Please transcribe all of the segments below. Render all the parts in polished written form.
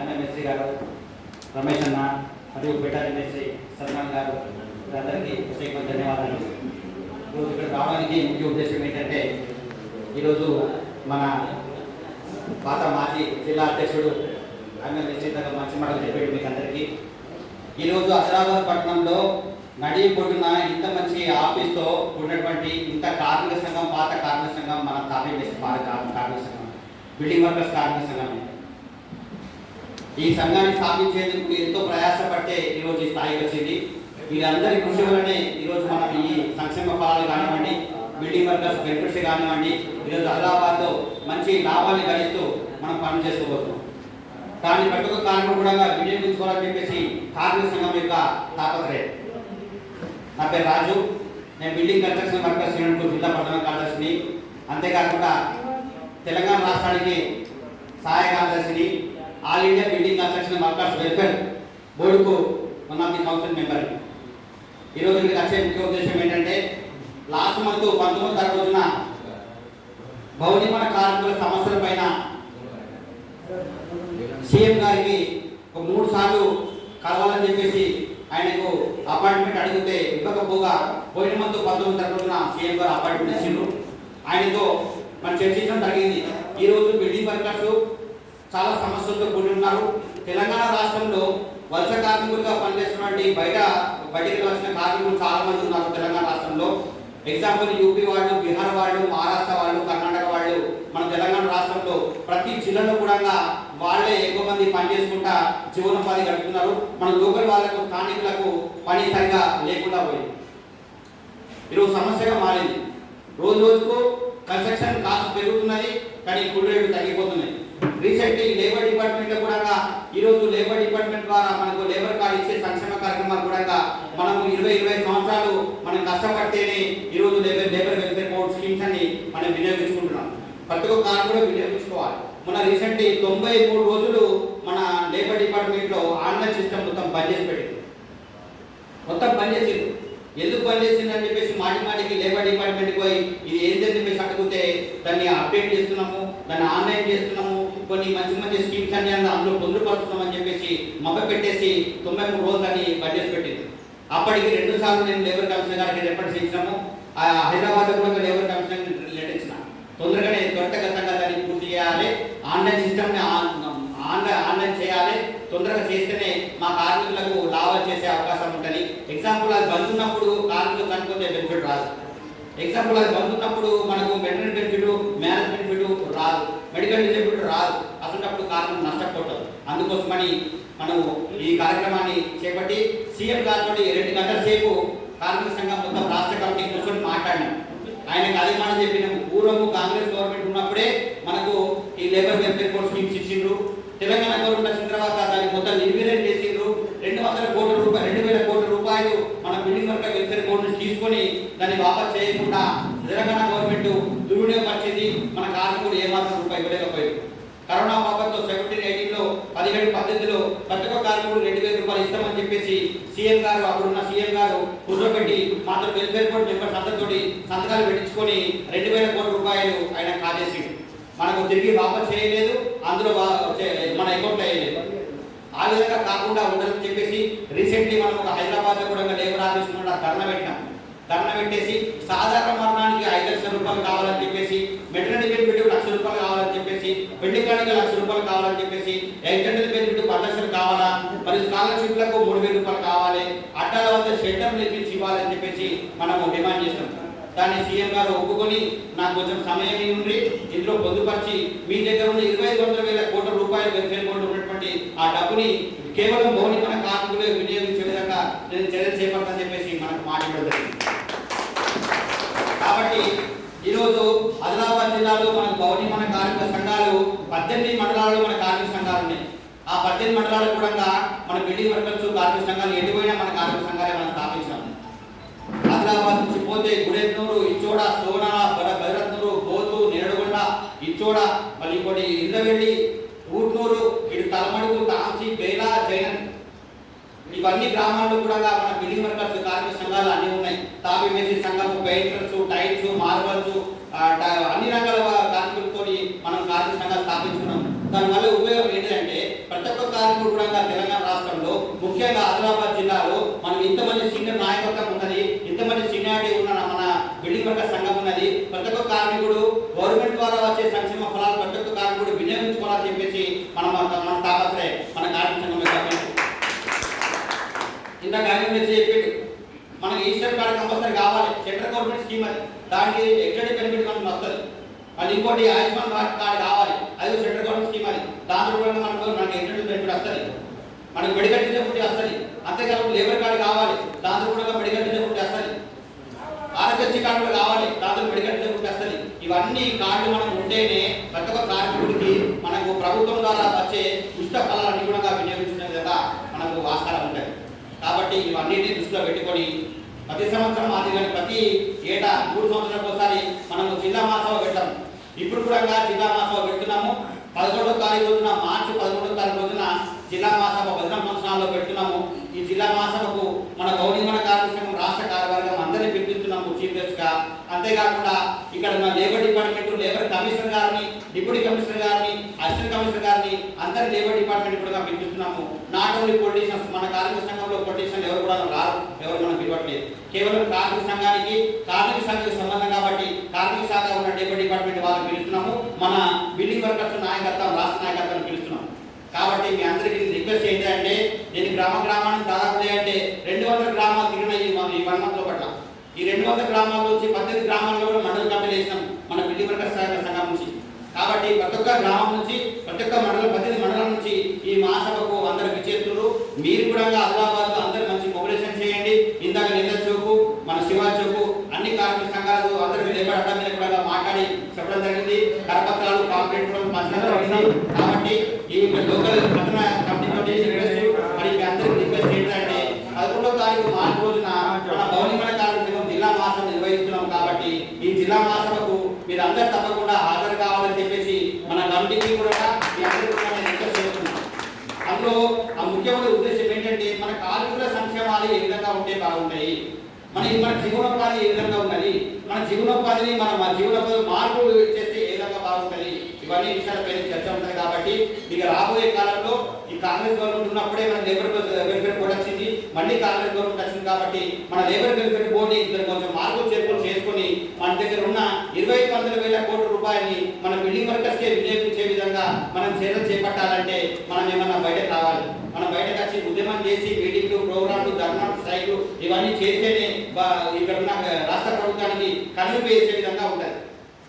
MSc గారు, రమేష్ అన్న మరియు బెటర్ ఎంఎస్సీ సల్మాన్ గారు, అందరికీ ప్రత్యేక ధన్యవాదాలు. ఈరోజు ఇక్కడ రావడానికి ముఖ్య ఉద్దేశం ఏంటంటే, ఈరోజు మన పాత మాజీ జిల్లా అధ్యక్షుడు ఎంఎస్సీ దగ్గర మంచి మాటలు చెప్పాడు మీకు అందరికీ. ఈరోజు హైదరాబాద్ పట్టణంలో నడి పొడున ఇంత మంచి ఆఫీస్తో ఉన్నటువంటి ఇంత కార్మిక సంఘం, పాత కార్మిక సంఘం, మన కార్మిక సంఘం, బిల్డింగ్ వర్కర్స్ కార్మిక సంఘం. ఈ సంఘాన్ని స్థాపించేందుకు ఎంతో ప్రయాసపడితే ఈరోజు ఈ స్థాయికి వచ్చింది. వీరందరి కృషి వల్లనే ఈరోజు మనం ఈ సంక్షేమ ఫలాలు కానివ్వండి, బిల్డింగ్ వర్కర్స్ బెనిఫిట్స్ కానివ్వండి, ఈరోజు హైదరాబాద్లో మంచి లాభాన్ని గడిస్తూ మనం పని చేసుకోబోతున్నాం. కానీ ప్రతి ఒక్క కార్మికుడు కూడా వినియోగించుకోవాలని చెప్పేసి కార్మిక సంఘం యొక్క తాపత్రయం. నా పేరు రాజు, నేను బిల్డింగ్ కన్స్ట్రక్షన్ వర్కర్స్ యూనియన్ జిల్లా పట్టణ కార్యదర్శిని. అంతేకాకుండా తెలంగాణ రాష్ట్రానికి సహాయ కార్యదర్శిని, all India building construction workers welfare బోర్డుకు one of the council member. ఈరోజు మీకు వచ్చే ముఖ్య ఉద్దేశం ఏంటంటే, లాస్ట్ మంత్ 19వ తారీఖు రోజున భవన నిర్మాణ కార్మికుల సమస్యల పైన సీఎం గారికి ఒక 3 సార్లు కలవాలని చెప్పేసి ఆయనకు అపాయింట్మెంట్ అడిగితే ఇవ్వకపోగా పోయిన మంత్ 19వ తారీఖు రోజున సీఎం గారు అపాయింట్మెంట్ ఇచ్చిండ్రు. ఆయనతో మనం చర్చించడం జరిగింది. ఈరోజు బిల్డింగ్ వర్కర్స్ చాలా సమస్యలతో కూడి ఉన్నారు. తెలంగాణ రాష్ట్రంలో వలస కార్మికులుగా పనిచేస్తున్నటువంటి బయటికి వచ్చిన కార్మికులు చాలా మంది ఉన్నారు తెలంగాణ రాష్ట్రంలో. ఎగ్జాంపుల్ యూపీ వాళ్ళు, బీహార్ వాళ్ళు, మహారాష్ట్ర వాళ్ళు, కర్ణాటక వాళ్ళు మన తెలంగాణ రాష్ట్రంలో ప్రతి జిల్లాలో కూడా వాళ్ళే ఎక్కువ మంది పని చేసుకుంటా జీవనోపాధి గడుపుతున్నారు. మన లోకల్ వాళ్ళకు, స్థానికులకు పని సరిగా లేకుండా పోయింది. ఈరోజు సమస్యగా మారింది. రోజు రోజుకు కన్స్ట్రక్షన్ కాస్ట్ పెరుగుతున్నది, కానీ కూలి రేట్లు తగ్గిపోతున్నాయి. రీసెంట్లీ లేబర్ డిపార్ట్మెంట్ కూడా ఈరోజు లేబర్ డిపార్ట్మెంట్ ద్వారా మనకు లేబర్ కార్డు ఇచ్చే సంక్షేమ కార్యక్రమాలు కూడా మనము 20-25 సంవత్సరాలు మనం కష్టపడితేనే ఈరోజు లేబర్ వెల్ఫేర్ బోర్డ్ స్కీమ్స్ అని మనం వినియోగించుకుంటున్నాం. ప్రతి ఒక్క కార్డు కూడా వినియోగించుకోవాలి. మన రీసెంట్లీ 93 రోజులు మన లేబర్ డిపార్ట్మెంట్లో ఆన్లైన్ సిస్టమ్ మొత్తం బంద్ చేసి పెట్టింది. మొత్తం బంద్ చేసింది. ఎందుకు బంద్ చేసిందని చెప్పేసి మాటికి లేబర్ డిపార్ట్మెంట్కి పోయి ఇది ఏంటని చెప్పేసి అడిగితే దాన్ని అప్డేట్ చేస్తున్నాము, దాన్ని ఆన్లైన్ చేస్తున్నాము, కొన్ని మంచి స్కీమ్స్ అన్ని అందులో పొందుపరుస్తున్నామని చెప్పేసి మొక్క పెట్టేసి 93 రోజులని బంద్ చేసి పెట్టింది. అప్పటికి 2 సార్లు నేను లేబర్ కమిషనర్ గారికి రిప్రజెంట్ ఇచ్చినాము. హైదరాబాద్ కూడా లేబర్ కమిషనర్ లెటర్ ఇచ్చిన, తొందరగానే త్వరితగతంగా దాన్ని పూర్తి చేయాలి, ఆన్లైన్ సిస్టమ్ని ఆన్లైన్ చేయాలి. తొందరగా చేస్తేనే మా కార్మికులకు లాభం చేసే అవకాశం ఉంటుంది. ఎగ్జాంపుల్ అది బంద్ ఉన్నప్పుడు కార్మికులు చనిపోతే బెనిఫిట్ రాదు. ఎగ్జాంపుల్ అది బంద్ ఉన్నప్పుడు మనకు మెటర్నల్ బెనిఫిట్, మ్యారేజ్ బెనిఫిట్ రాదు, మెడికల్ డిజబిలిటీ రాదు. అసలు కార్మికులు నష్టపోతారు. అందుకోసమని మనము ఈ కార్యక్రమాన్ని చేపట్టి సీఎం గారితో 2 గంటల సేపు కార్మిక సంఘం మొత్తం రాష్ట్ర కమిటీ కూర్చొని మాట్లాడినాం. ఆయనకు అదే మాట చెప్పినాము. పూర్వము కాంగ్రెస్ గవర్నమెంట్ ఉన్నప్పుడే మనకు ఈ లేబర్ వెల్ఫేర్ బోర్డ్ స్కీమ్స్ ఇచ్చిండ్రు. తెలంగాణ గవర్నమెంట్ వచ్చిన తర్వాత దాన్ని మొత్తం నిర్వీర్యం చేసిండ్రు. 2,000 కోట్ల రూపాయలు మన బిల్డింగ్ వర్కర్ వెల్ఫేర్ బోర్డు తీసుకొని దాన్ని వాపస్ చేయకుండా తెలంగాణ గవర్నమెంట్ దుర్వినియోగపరిచింది. మన కార్మికుడు ఏమాత్రం రూపాయి ఇవ్వలేకపోయారు. కరోనా బాబత్తో 17-18లో 17-18లో ప్రతి ఒక్క కార్మికుడు 2,000 రూపాయలు ఇస్తామని చెప్పేసి సీఎం గారు, అప్పుడున్న సీఎం గారు కూర్చోబెట్టి మాత్రం వెల్ఫేర్ బోర్డు మెంబర్స్ అందరితోటి సంతకాలు పెట్టించుకొని 2,000 కోట్ల రూపాయలు ఆయన కాజేసి మనకు తిరిగి వాపస్ చేయలేదు, అందులో మన అకౌంట్లో వేయలేదు. ఆ విధంగా కాకుండా ఉండాలని చెప్పేసి రీసెంట్లీ మనం ఒక హైదరాబాద్లో కూడా లేబర్ ఆఫీస్ నుండి ధర్నా పెట్టేసి సాధారణ మరణానికి 5 లక్షల రూపాయలు కావాలని చెప్పేసి, మెటర్నిటీ బెనిఫిట్ 1 లక్ష రూపాయలు కావాలని చెప్పేసి, పెళ్లి కానుక 1 లక్ష రూపాయలు కావాలని చెప్పేసి, ఎగ్జెండెడ్ బెనిఫిట్ 10 లక్షలు కావాలా, మరి స్కాలర్షిప్లకు 3,000 రూపాయలు కావాలి, అట్టాల వద్ద షెల్టర్ నిర్మించి ఇవ్వాలని చెప్పేసి మనము డిమాండ్ చేస్తాం. దాన్ని సీఎం గారు ఒప్పుకొని నాకు కొంచెం సమయం ఉండి ఇందులో పొందుపరిచి మీ దగ్గర ఉన్న 25,000 కోట్ల రూపాయలు వెల్ఫేర్ బోర్డు ఉన్నటువంటి ఆ డబ్బుని కేవలం భవన నిర్మాణ కార్మికులే వినియోగించే విధంగా నేను చర్యలు చేపడతానని చెప్పేసి మనకు మాట్లాడడం జరిగింది. కాబట్టి ఈరోజు ఆదిలాబాద్ జిల్లాలో మనకు భవన నిర్మాణ కార్మిక సంఘాలు 18 మండలాల్లో మన కార్మిక సంఘాలు ఉన్నాయి. ఆ 18 మండలాలు కూడా మన బిల్డింగ్ వర్కర్స్ కార్మిక సంఘాలు ఎండిపోయినా మన కార్మిక సంఘాలే మనం స్థాపించాము. ఆదిలాబాద్ నుంచి పోతే గుడెన్నూరు, ఇచ్చోడ, సోనాల, భైరత్నూరు, బోతు, నేరడుగొండ, ఇచ్చోడ, మళ్ళీ ఇంకోటి ఇంద్రవెల్లి, ఊట్నూరు, ఇటు తలమడుగు, తాంసి, బేలా, జైనన్, ఇవన్నీ గ్రామాల్లో కూడా మన బిల్డింగ్ వర్కర్స్ కార్మిక సంఘాలు అన్నీ ఉన్నాయి. తాపీ మేస్త్రి సంఘం, పెయింటర్స్, టైల్స్, మార్బల్స్, అన్ని రకాల కార్మికులతో మనం కార్మిక సంఘాలు స్థాపించుకున్నాం. దానివల్ల ఉపయోగం ఏంటంటే ప్రతి ఒక్క కార్మికుడు కూడా తెలంగాణ రాష్ట్రంలో ముఖ్యంగా ఆదిలాబాద్ జిల్లాలో మనం ఇంతమంది సీనియర్ నాయకత్వం ఉన్నది, ఇంతమంది సీనియారిటీ ఉన్న మన బిల్డింగ్ వర్కర్ సంఘం ఉన్నది. ప్రతి ఒక్క కార్మికుడు గవర్నమెంట్ ద్వారా వచ్చే సంక్షేమ ఫలాలు ప్రతి ఒక్క కార్మికుడు వినియోగించుకోవాలని చెప్పేసి మన తాపత్రయం మన కార్మిక సంఘం యొక్క. ఇంత కార్యం చెప్పాడు మనకి ఈస్టర్ కార్డు కంపల్సరీ కావాలి, సెంట్రల్ గవర్నమెంట్ స్కీమ్ అది, దానికి ఎగ్జాక్ట్ బెనిఫిట్ మనకు వస్తుంది. మళ్ళీ ఇంకోటి ఆయుష్మాన్ భారత్ కార్డు కావాలి, అది సెంట్రల్ గవర్నమెంట్ స్కీమ్ అది, దాంట్లో కూడా మనకు ఎగ్జాక్ట్ బెనిఫిట్ వస్తుంది, మనకు మెడికల్ డిజబిలిటీ వస్తుంది. అంతేకాకుండా లేబర్ కార్డు కావాలి, దాంట్లో కూడా మెడికల్ డిజబిలిటీ వస్తుంది. ఆరోగ్యశ్రీ కార్డు కూడా కావాలి, దాంట్లో మెడికల్ డిజబిలిటీ వస్తుంది. ఇవన్నీ కార్డులు మనం ఉంటేనే ప్రతి ఒక్క కార్మికుడికి మనకు ప్రభుత్వం ద్వారా వచ్చే ఉచిత ఫలాలన్నీ కూడా వినియోగించడం విధంగా మనకు ఆస్కారం ఉంటుంది. కాబట్టి ఇవన్నిటిని దృష్టిలో పెట్టుకొని ప్రతి సంవత్సరం మాదిరిగానే ప్రతి ఏటా 3 సంవత్సరాలకు ఒకసారి మనము జిల్లా మహాసభ పెడతాం. ఇప్పుడు కూడా జిల్లా మహాసభ పెడుతున్నాము. 11వ తారీఖు రోజున, మార్చి 11వ తారీఖు రోజున జిల్లా మహాసభ భద్రం ఫంక్షన్లో పెడుతున్నాము. ఈ జిల్లా మహాసభకు మన గౌరవ కార్మిక సంఘం రాష్ట్ర కార్యవర్గం అందరినీ పిలిపిస్తున్నాము చీఫ్ గెస్ట్ గా. అంతేకాకుండా ఇక్కడ ఉన్న లేబర్ డిపార్ట్మెంట్, లేబర్ కమిషనర్ గారిని, డిప్యూటీ కమిషనర్ గారిని, అసిస్టెంట్ కమిషనర్ గారిని అందరి లేబర్ డిపార్ట్మెంట్ కూడా పిలిపిస్తున్నాము. నాట్ ఓన్లీ పొలిటీషియన్స్, మన కార్మిక సంఘంలో పొలిటీషియన్ ఎవరు కూడా రారు, ఎవరు మనం పిలవట్లేదు. కేవలం కార్మిక సంఘానికి కార్మిక సంఘానికి సంబంధం కాబట్టి కార్మిక శాఖ ఉన్న లేబర్ డిపార్ట్మెంట్ వాళ్ళని పిలుస్తున్నాము. మన బిల్డింగ్ వర్కర్స్ నాయకత్వం, రాష్ట్ర నాయకత్వాన్ని పిలుస్తున్నాము. కాబట్టి మీ అందరికీ రిక్వెస్ట్ ఏంటంటే, నేను గ్రామానికి దాదాపు అంటే 200 గ్రామాలు తిరిగిన ఈ 1 month లో పట్ల ఈ 200 గ్రామాల నుంచి 18 గ్రామాల్లో కూడా మండల కమిటీలు వేసినాం మన బిల్డింగ్ వర్కర్స్ సంఘం నుంచి. కాబట్టి ప్రతి ఒక్క గ్రామం నుంచి, ప్రతి ఒక్క మండలం, 18 మండలం నుంచి ఈ మహాసభకు అందరూ విచ్చేస్తున్నారు. మీరు కూడా ఆదిలాబాద్ లో అందరూ మంచి మొబిలైజేషన్ చేయండి. ఇందాక నింద చౌకు, మన శివ చౌకు, అన్ని కార్మిక సంఘాలు అందరూ లేబర్ అడ్డా మీద కూడా మాట్లాడి చెప్పడం జరిగింది. కరపత్రాలు, పాంప్లెట్ కూడా పంచడం జరిగింది. కాబట్టి ఈ లోకల్ పట్టణ కమిటీతో మరి మీ అందరికీ రిక్వెస్ట్ ఏంటంటే, 11వ తారీఖు మార్చి రోజున మన భవనిమల కార్మిక సంఘం జిల్లా మహాసభ నిర్వహిస్తున్నాం. కాబట్టి ఈ జిల్లా మహాసభకు మీరు అందరూ తప్పకుండా హాజరు కావాలని చెప్పేసి మన కమిటీకి కూడా మీ అందరికీ కూడా నేను రిక్వెస్ట్ చేస్తున్నాను. అందులో ఆ ముఖ్యమైన ఉద్దేశం ఏంటంటే, మన కార్మికుల సంక్షేమాలు ఏ విధంగా ఉంటే బాగుంటాయి, మన జీవనోపాధి ఏ విధంగా ఉన్నది, మన జీవనోపాధిని మన జీవనోపాధి మార్పు చేస్తే ఏ విధంగా బాగుంటుంది, ఇవన్నీ విషయాలపై చర్చ ఉంటుంది. కాబట్టి ఇక రాబోయే కాలంలో ఈ కాంగ్రెస్ గవర్నమెంట్ ఉన్నప్పుడే మన లేబర్ వెల్ఫేర్ బోర్డు వచ్చింది, మళ్ళీ కాంగ్రెస్ గవర్నమెంట్ వచ్చింది. కాబట్టి మన లేబర్ వెల్ఫేర్ బోర్డుని కొంచెం మార్పులు చేర్పులు చేసుకుని మన దగ్గర ఉన్న 25,000 కోట్ల రూపాయలని మన బిల్డింగ్ వర్కర్స్ కే వినియోగించే విధంగా మనం చర్యలు చేపట్టాలంటే మనం ఏమన్నా బయటకు రావాలి. మనం బయటకు వచ్చి ఉద్యమం చేసి మీటింగ్లు, ప్రోగ్రాంలు, ధర్నాలు, స్ట్రైక్లు ఇవన్నీ చేస్తేనే ఇక్కడ ఉన్న రాష్ట్ర ప్రభుత్వానికి కనువిప్పు చేసే విధంగా ఉంటుంది.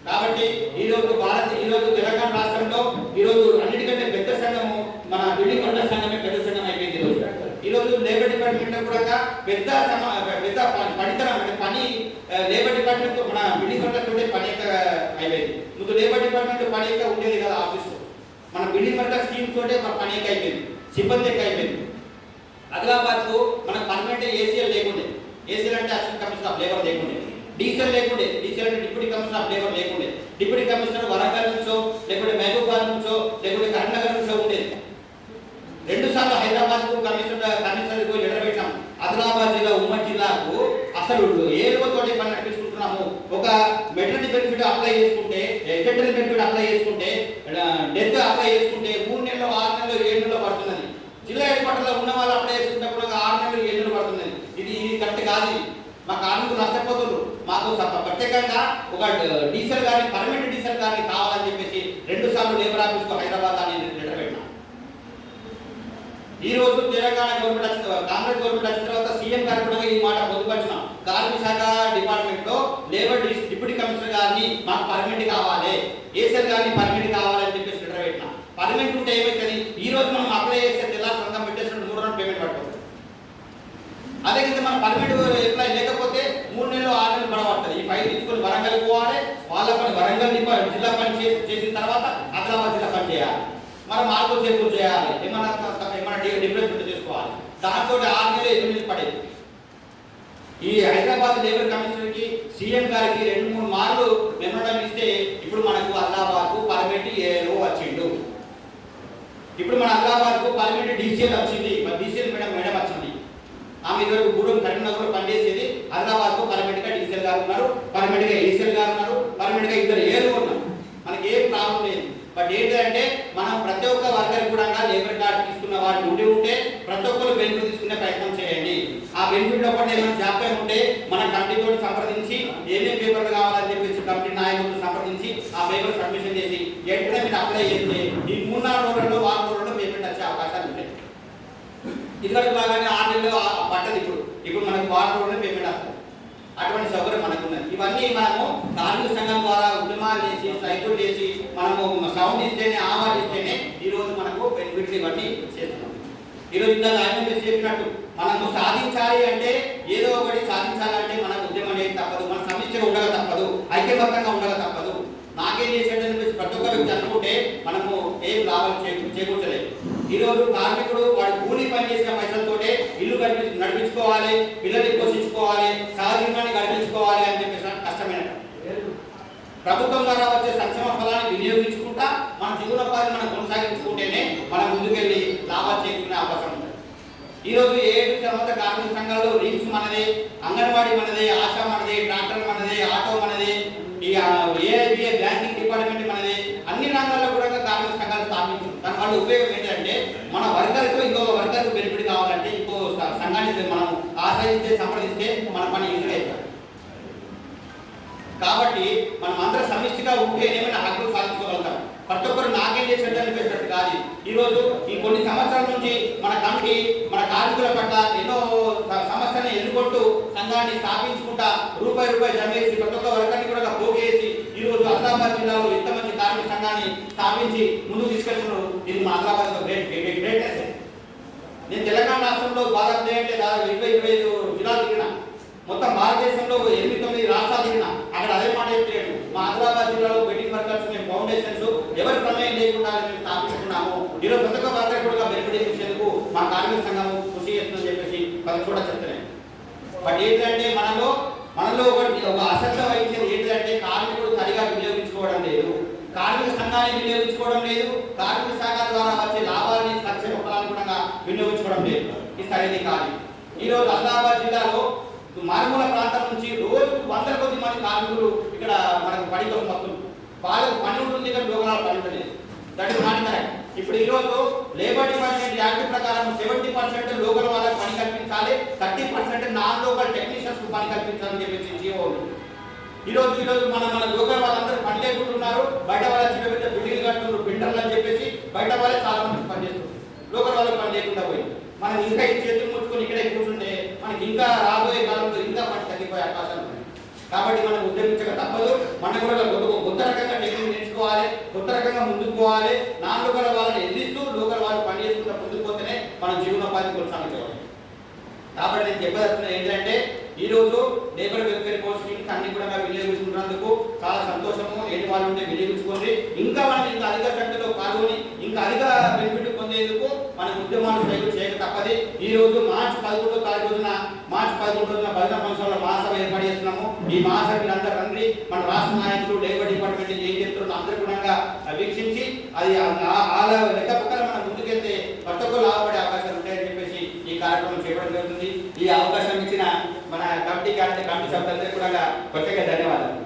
కాబట్టి ఈరోజు తెలంగాణ రాష్ట్రంలో ఈరోజు అన్నిటికంటే పెద్ద సంఘము మన బిల్డింగ్ వర్కర్స్ సంఘమే పెద్ద సంఘం అయిపోయింది. ఈరోజు లేబర్ డిపార్ట్మెంట్ కూడా పెద్ద పనితనం అంటే పని లేబర్ డిపార్ట్మెంట్ మన బిల్డింగ్ వర్కర్స్ ఉంటే పని అయిపోయింది. ముందు లేబర్ డిపార్ట్మెంట్ పని ఎక్కువ ఉండేది కదా ఆఫీసు, మన బిల్డింగ్ వర్కర్ స్కీమ్ తోటే మన పని ఎక్కువ అయిపోయింది, సిబ్బంది ఎక్కువ అయిపోయింది. ఆదిలాబాద్ కు మన పర్మనెంట్ ఏసీఎల్ లేకుండే, ఏసీఎల్ అంటే అసిస్టెంట్ కమిషనర్ ఆఫ్ లేబర్ లేకుండే, డీసీఎల్ లేకుండే, డీసీఎల్ అంటే డిప్యూటీ కమిషనర్ ఆఫ్ లేబర్ లేకుండే, డిప్యూటీ కమిషనర్ వరంగల్ నుంచో లేకుంటే మహబూబాద్ నుంచో లేకుంటే కరీంనగర్ నుంచో ఉండేది. 2 సార్లు హైదరాబాద్ కు కమిషనర్ లెటర్ పెట్టాం. ఆదిలాబాద్ జిల్లా ఉమ్మడి జిల్లాకు అసలు ఏ రూపంతోటి పని నడిపిస్తున్నాము. ఒక మెటర్నిటీ బెనిఫిట్ అప్లై చేసుకుంటే, ఎగ్జెక్టివ్ బెనిఫిట్ అప్లై చేసుకుంటే, డెత్ అప్లై చేసుకుంటే 3 నెలలు, 6 నెలలు, 7 నెలలు పడుతున్నది. జిల్లా హెడ్ క్వార్టర్లో ఉన్న వాళ్ళు అప్లై చేసుకుంటే 6 నెలలు, 7 నెలలు పడుతున్నది. ఇది కరెక్ట్ కాదు. మా కార్మికులు నష్టపోతున్నారు. మాకు ప్రత్యేకంగా ఒక డీసెల్ కానీ పర్మనెంట్ డీసెల్ కానీ కావాలని చెప్పేసి 2 సార్లు లేబర్ ఆఫీస్కు హైదరాబాద్ అని లెటర్ పెట్టినాం. ఈ రోజు తెలంగాణ గవర్నమెంట్ వచ్చిన కాంగ్రెస్ గవర్నమెంట్ వచ్చిన తర్వాత సీఎం గారు కూడా ఈ మాట పొందుపరిచినాం. కార్మిక శాఖ డిపార్ట్మెంట్ లో లేబర్ డిప్యూటీ కమిషనర్ గారిని మాకు పర్మనెంట్ కావాలి, ఏసీఎల్ గారిని పర్మనెంట్ కావాలని చెప్పేసి లెటర్ పెట్టినాం. పర్మనెంట్ ఉంటే ఏమైతుంది, ఈ రోజు మనం అప్లై చేస్తే తెల్లారి సంఘం పెట్టేసిన 3 రోజులు పేమెంట్ పడుతుంది. అదే కింద మన పర్మనెంట్ ఎంప్లాయ్ లేకపోతే 3 నెలలు, 6 నెలలు పడబడుతుంది. ఈ ఫైల్ తీసుకొని వరంగల్ పోవాలి, వాళ్ళ పని వరంగల్ జిల్లా పని చేసిన తర్వాత ఆదిలాబాద్ జిల్లా పని చేయాలి, మనం మార్పులు చేర్పులు చేయాలి, ఏమన్నా డిఫరెన్స్ చేసుకోవాలి. దాంతో 6 నెలలు, 8 నెలలు పడేది. ఈ హైదరాబాద్ లేబర్ కమిషనర్ కి సీఎం గారికి 2-3 మార్లు మెమోరాండం ఇస్తే ఇప్పుడు మనకు ఆదిలాబాద్ కు పర్మనెంట్ ఏఓ వచ్చిండు. ఇప్పుడు మన ఆదిలాబాద్ కు పర్మనెంట్ డీసీఎల్ వచ్చింది. డీసీఎల్ మేడం వచ్చింది. ఆమె ఇదివరకు గూడెం కరీంనగర్ పనిచేసేది. ఆదిలాబాద్ కు పర్మనెంట్ గా డీసీఎల్ గారు ఉన్నారు, పర్మనెంట్ గా ఏసీఎల్ గారు ఉన్నారు, పర్మనెంట్ గా 2 ఏలు ఉన్నారు. మనకి ఏం ప్రాబ్లం లేదు. బట్ ఏంటంటే మనం ప్రతి ఒక్క వర్గర్ కూడా లేబర్ కార్డు తీసుకున్న వాటి ఉంటే ప్రతి ఒక్కరు బెనిఫిట్ తీసుకునే ప్రయత్నం చేయండి. ఆ బెనిఫిట్ లో కూడా ఏమైనా జాప్యం ఉంటే మన కమిటీతో సంప్రదించి ఏమేమి పేపర్లు కావాలని చెప్పేసి కమిటీ నాయకులను సంప్రదించి ఆ పేపర్ సబ్మిషన్ చేసి వెంటనే మీరు అప్లై చేస్తే ఈ 3-4 రోజుల్లో 4 రోజుల్లో పేమెంట్ వచ్చే అవకాశాలు ఉంటాయి. ఇదివరకు బాగానే 6 నెలలు పట్టదు, ఇప్పుడు మనకు 4 రోజుల్లో పేమెంట్ వస్తుంది. అటువంటి సౌకర్యం మనకు ఉన్నది. ఇవన్నీ మనము కార్మిక సంఘం ద్వారా ఉద్యమాలు చేసి స్ట్రైకులు చేసి మనము సౌండ్ ఇస్తేనే ఆవాజ్ ఇస్తేనే ఈరోజు మనకు బెనిఫిట్లు ఇవన్నీ చేస్తున్నాం. ఈరోజు ఇంత ఆయన చెప్పినట్టు మనము సాధించాలి అంటే ఏదో ఒకటి సాధించాలంటే మన ఉద్యమం అనేది తప్పదు, మన సమస్యలు ఉండక తప్పదు, ఐక్యబద్ధంగా ఉండక తప్పదు. నాకేం చేసేటని చెప్పేసి ప్రతి ఒక్క వ్యక్తి అనుకుంటే మనము ఏం లాభం చేకూర్చలేదు. ఈరోజు కార్మికుడు వాడు కూలి పని చేసిన పైసలతోటే ఇల్లు నడిపించుకోవాలి, పిల్లల్ని పోషించుకోవాలి, సహజీవనాన్ని గడిపించుకోవాలి అని చెప్పేసి కష్టమైన ప్రభుత్వం ద్వారా వచ్చే సంక్షేమ ఫలాన్ని వినియోగించుకుంటా మన జీవనోపాధిని మనం కొనసాగించుకుంటేనే మనం ముందుకెళ్ళి లాభాలు చేకూర్చుకునే అవకాశం ఉంటుంది. ఈరోజు 7 సంబంధ కార్మిక సంఘాలు రీమ్స్ మనదే, అంగన్వాడీ మనదే, ఆశా మనదే, ట్రాక్టర్ మనదే, ఆటో మనదే, ఈ ఏఐబిఏ బ్యాంకింగ్ డిపార్ట్మెంట్ మనదే, అన్ని రంగాల్లో కూడా కార్మిక సంఘాలు స్థాపించారు. దాని వల్ల ఉపయోగం ఏంటంటే మన వర్కర్కు ఇంకొక వర్కర్కు బెనిఫిట్ కావాలంటే ఇంకో సంఘాన్ని మనం ఆశ్రయిస్తే సంప్రదిస్తే మన పని ఈజీగా అవుతుంది. కాబట్టి మనం అందరూ సమిష్టిగా ఉంటేనే మన హక్కులు సాధించుకోగలుగుతాం. ప్రతి ఒక్కరు నాకేం చేసేట్టు అనిపించినట్టు కాదు. ఈరోజు ఈ కొన్ని సంవత్సరాల నుంచి మన కమిటీ మన కార్మికుల పట్ల ఎన్నో సమస్యలను ఎదుర్కొంటూ సంఘాన్ని స్థాపించుకుంటా రూపాయి జమేసి ప్రతి ఒక్క వర్గాన్ని కూడా పోగేసి ఈరోజు ఆదిలాబాద్ జిల్లాలో ఎంత మంచి కార్మిక సంఘాన్ని స్థాపించి ముందుకు తీసుకెళ్తున్నారు. ఇది మా ఆదిలాబాద్ గ్రేట్నెస్. నేను తెలంగాణ రాష్ట్రంలో భారత్ అంటే దాదాపు 20-25 జిల్లాలు తిరిగిన, మొత్తం భారతదేశంలో 8-9 రాష్ట్రాలు తిరిగిన. అక్కడ అదే మాట చెప్పాడు, మా ఆదిలాబాద్ జిల్లాలో బెట్టింగ్ వర్కర్స్ మేము ఫౌండేషన్స్ ఎవరి ప్రమేయం లేకుండా మేము స్థాపించుకున్నాము. ఈరోజు ప్రతి ఒక్క వర్కర్ కూడా బెనిఫిట్ ఇచ్చేందుకు మా కార్మిక సంఘం కృషి చేస్తుందని చెప్పేసి వాళ్ళు కూడా చెప్తున్నాయి. బట్ ఏంటంటే మనలో ఒక అశ్రద్ధ వహించేది ఏంటంటే కార్మికుడు సరిగా వినియోగించుకోవడం లేదు, కార్మిక సంఘాన్ని వినియోగించుకోవడం లేదు, కార్మిక సంఘాల ద్వారా వచ్చే లాభాలని సంక్షేమ ఫలాన్ని కూడా వినియోగించుకోవడం లేదు. ఇది సరైనది కాదు. ఈరోజు ఆదిలాబాద్ జిల్లాలో మారుమూల ప్రాంతం నుంచి రోజు 100 కొద్ది మంది కార్మికులు ఇక్కడ మనకు పని కోసం వస్తున్నారు. వాళ్ళకు పని ఉంటుంది కానీ లోకనాలు పని ఉంటుంది. That is not correct. ఇప్పుడు ఈరోజు లేబర్ డిపార్ట్మెంట్ యాక్ట్ ప్రకారం 70% లోకల్ వాళ్ళకి పని కల్పించాలి, 30% నాన్ లోకల్ టెక్నీషియన్స్ కు పని కల్పించాలని చెప్పేసి జీవో ఉంది. ఈరోజు మన లోకల్ వాళ్ళందరూ పని లేకుంటున్నారు, బయట వాళ్ళ చిన్న పెద్ద బిల్డింగ్ కట్టున్నారు, బిల్డర్లు అని చెప్పేసి బయట వాళ్ళే చాలా మంది పని చేస్తున్నారు. లోకల్ వాళ్ళకి పని లేకుండా పోయింది. మనం ఇంకా ఈ చేతులు ముట్టుకొని ఇక్కడే కూర్చుంటే మనకి ఇంకా రాబోయే కాలంలో ఇంకా పని తగ్గిపోయే అవకాశాలు ఉన్నాయి. కాబట్టి మనం ఉద్యమించక తప్పదు. మనం కూడా కొత్త రకంగా టెక్నిక్ నేర్చుకోవాలి, కొత్త రకంగా ముందుకు పోవాలి. నాన్ లోకల్ వాళ్ళని ఎదిరిస్తూ లోకల్ వాళ్ళు పని చేసుకుంటూ ముందుకు పోతేనే మనం జీవనోపాధి కొనసాగించవాలి. కాబట్టి నేను చెప్పదలుచుకున్నది ఏంటంటే ఈరోజు లేబర్ వెల్ఫేర్ పోస్టింగ్స్ అన్ని కూడా వినియోగించుకున్నందుకు చాలా సంతోషము. ఏది వాళ్ళు ఉంటే వినియోగించుకోండి. ఇంకా మనం ఇంకా అధిక సంఖ్యలో పాల్గొని ఇంకా అధిక బెనిఫిట్ పొందేందుకు మన ఉద్యమాలు చేయక తప్పది. ఈ రోజు మార్చి 11వ తారీఖు రోజున భజన ఫంక్షన్లో మహాసభ ఏర్పాటు చేస్తున్నాము. ఈ మహాసభ అందరూ రండి. మన రాష్ట్ర నాయకులు లేబర్ డిపార్ట్మెంట్ ఏం చెప్తున్నారు అందరూ కూడా వీక్షించి అది వాళ్ళ లెక్క ప్రకారం మనం ముందుకెళ్తే ప్రతి ఒక్కరు లాభపడే అవకాశాలు ఉంటాయని చెప్పేసి ఈ కార్యక్రమం చేయడం జరుగుతుంది. ఈ అవకాశం ఇచ్చిన మన కమిటీ సభ్యులందరికీ కూడా ప్రత్యేక ధన్యవాదాలు.